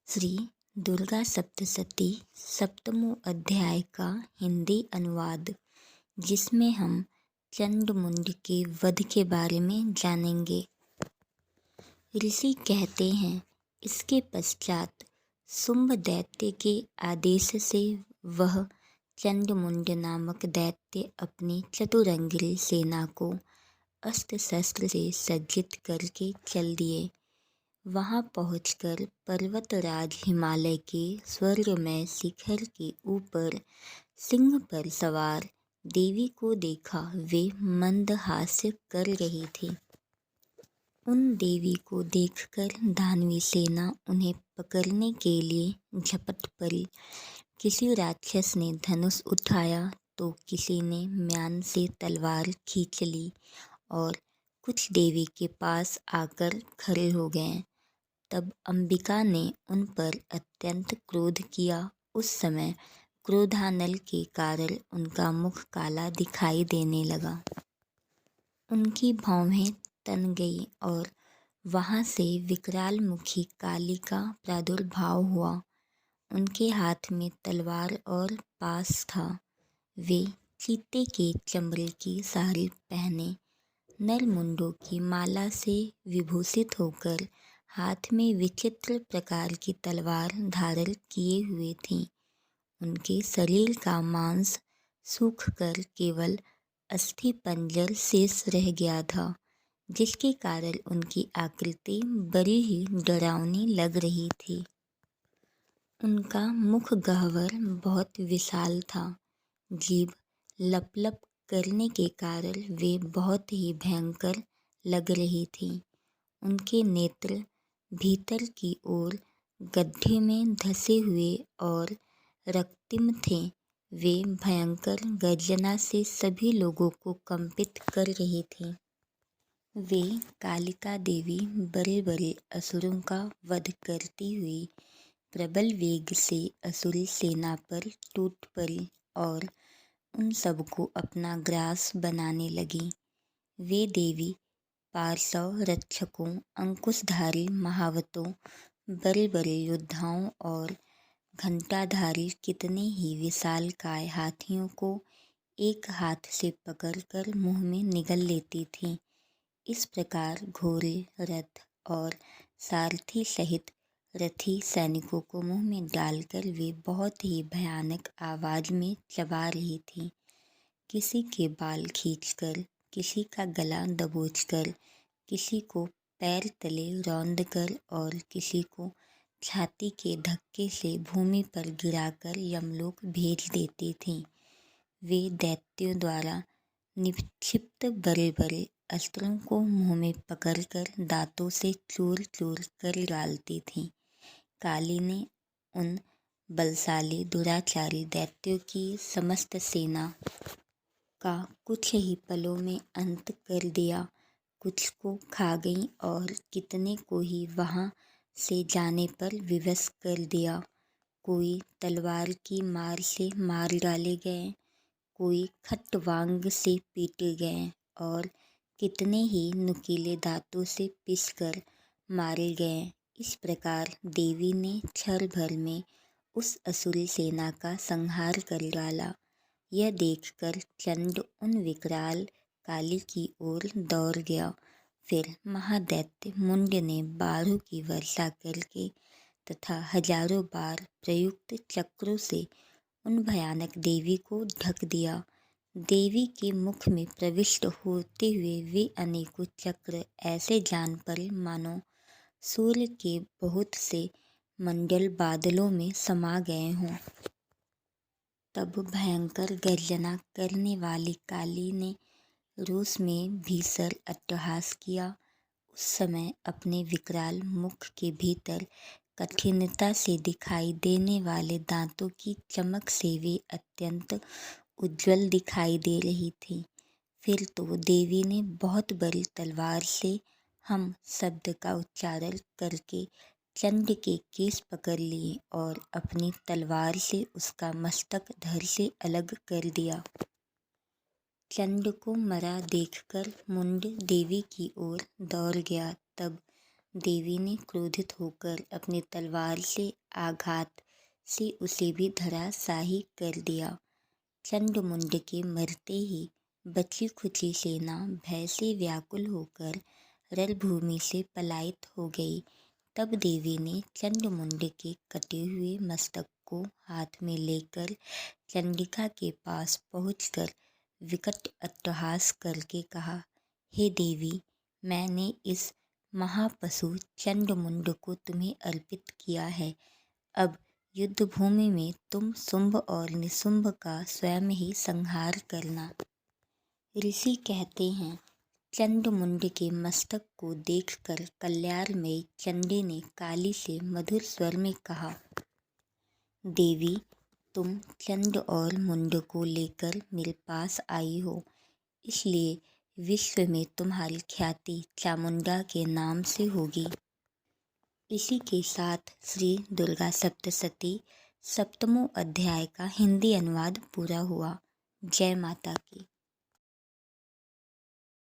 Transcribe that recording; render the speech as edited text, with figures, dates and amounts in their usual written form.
श्री दुर्गा सप्तशती सप्तमों अध्याय का हिंदी अनुवाद, जिसमें हम चंडमुंड के वध के बारे में जानेंगे। ऋषि कहते हैं, इसके पश्चात शुंभ दैत्य के आदेश से वह चंडमुंड नामक दैत्य अपनी चतुरंगी सेना को अस्त्र शस्त्र से सज्जित करके चल दिए। वहां पहुंचकर पर्वतराज हिमालय के स्वर्गमय शिखर के ऊपर सिंह पर सवार देवी को देखा। वे मंदहास्य कर रही थी। उन देवी को देखकर दानवी सेना उन्हें पकड़ने के लिए झपट पड़ी। किसी राक्षस ने धनुष उठाया तो किसी ने म्यान से तलवार खींच ली और कुछ देवी के पास आकर खड़े हो गए। तब अंबिका ने उन पर अत्यंत क्रोध किया। उस समय क्रोधानल के कारण उनका मुख काला दिखाई देने लगा। उनकी भौहें तन गई और वहां से विकराल मुखी काली का प्रादुर्भाव हुआ। उनके हाथ में तलवार और पास था। वे चीते के चमड़े की साड़ी पहने नरमुंडों की माला से विभूषित होकर हाथ में विचित्र प्रकार की तलवार धारण किए हुए थीं। उनके शरीर का मांस सूखकर केवल अस्थि पंजर शेष रह गया था, जिसके कारण उनकी आकृति बड़ी ही डरावनी लग रही थी। उनका मुख गह्वर बहुत विशाल था। जीभ लप-लप करने के कारण वे बहुत ही भयंकर लग रही थी। उनके नेत्र भीतर की ओर गड्ढे में धंसे हुए और रक्तिम थे। वे भयंकर गर्जना से सभी लोगों को कंपित कर रही थी। वे कालिका देवी बड़े बड़े असुरों का वध करती हुई प्रबल वेग से असुरी सेना पर टूट पड़ी और उन सबको अपना ग्रास बनाने लगी। वे देवी पार्श्व रक्षकों, अंकुशधारी महावतों, बड़े बड़े योद्धाओं और घंटाधारी कितने ही विशालकाय हाथियों को एक हाथ से पकड़कर मुंह में निगल लेती थीं। इस प्रकार घोड़े, रथ और सारथी सहित रथी सैनिकों को मुंह में डालकर वे बहुत ही भयानक आवाज में चबा रही थीं। किसी के बाल खींचकर, किसी का गला दबोचकर, किसी को पैर तले रौंदकर और किसी को छाती के धक्के से भूमि पर गिराकर यमलोक भेज देती थीं। वे दैत्यों द्वारा निक्षिप्त बड़े बड़े अस्त्रों को मुंह में पकड़कर दांतों से चूर चूर कर डालती थीं। काली ने उन बलशाली दुराचारी दैत्यों की समस्त सेना का कुछ ही पलों में अंत कर दिया। कुछ को खा गई और कितने को ही वहां से जाने पर विवश कर दिया। कोई तलवार की मार से मार डाले गए, कोई खट्वांग से पीटे गए और कितने ही नुकीले दांतों से पिसकर मारे गए। इस प्रकार देवी ने क्षण भर में उस असुरी सेना का संहार कर डाला। यह देखकर चंड उन विकराल काली की ओर दौड़ गया। फिर महादैत्य मुंड ने बाणों की वर्षा करके तथा हजारों बार प्रयुक्त चक्रों से उन भयानक देवी को ढक दिया। देवी के मुख में प्रविष्ट होते हुए वे अनेकों चक्र ऐसे जान पड़े मानो सूर्य के बहुत से मंडल बादलों में समा गए हों। तब भयंकर गर्जना करने वाली काली ने रोष में भीषण अट्टहास किया। उस समय अपने विकराल मुख के भीतर कठिनता से दिखाई देने वाले दांतों की चमक से वे अत्यंत उज्ज्वल दिखाई दे रही थी। फिर तो देवी ने बहुत बड़ी तलवार से हम शब्द का उच्चारण करके चंड के केश पकड़ लिए और अपनी तलवार से उसका मस्तक धड़ से अलग कर दिया। चंड को मरा देखकर मुंड देवी की ओर दौड़ गया। तब देवी ने क्रोधित होकर अपनी तलवार से आघात से उसे भी धराशायी कर दिया। चंडमुंड के मरते ही बची खुची सेना भय से व्याकुल होकर रणभूमि से पलायित हो गई। तब देवी ने चंडमुंड के कटे हुए मस्तक को हाथ में लेकर चंडिका के पास पहुंचकर विकट अट्टहास करके कहा, हे देवी, मैंने इस महापशु चंडमुंड को तुम्हें अर्पित किया है। अब युद्धभूमि में तुम शुंभ और निशुंभ का स्वयं ही संहार करना। ऋषि कहते हैं, चंडमुंड के मस्तक को देखकर कल्याणमयी चंडी ने काली से मधुर स्वर में कहा, देवी, तुम चंड और मुंड को लेकर मेरे पास आई हो, इसलिए विश्व में तुम्हारी ख्याति चामुंडा के नाम से होगी। इसी के साथ श्री दुर्गा सप्तशती सप्तमों अध्याय का हिंदी अनुवाद पूरा हुआ। जय माता की।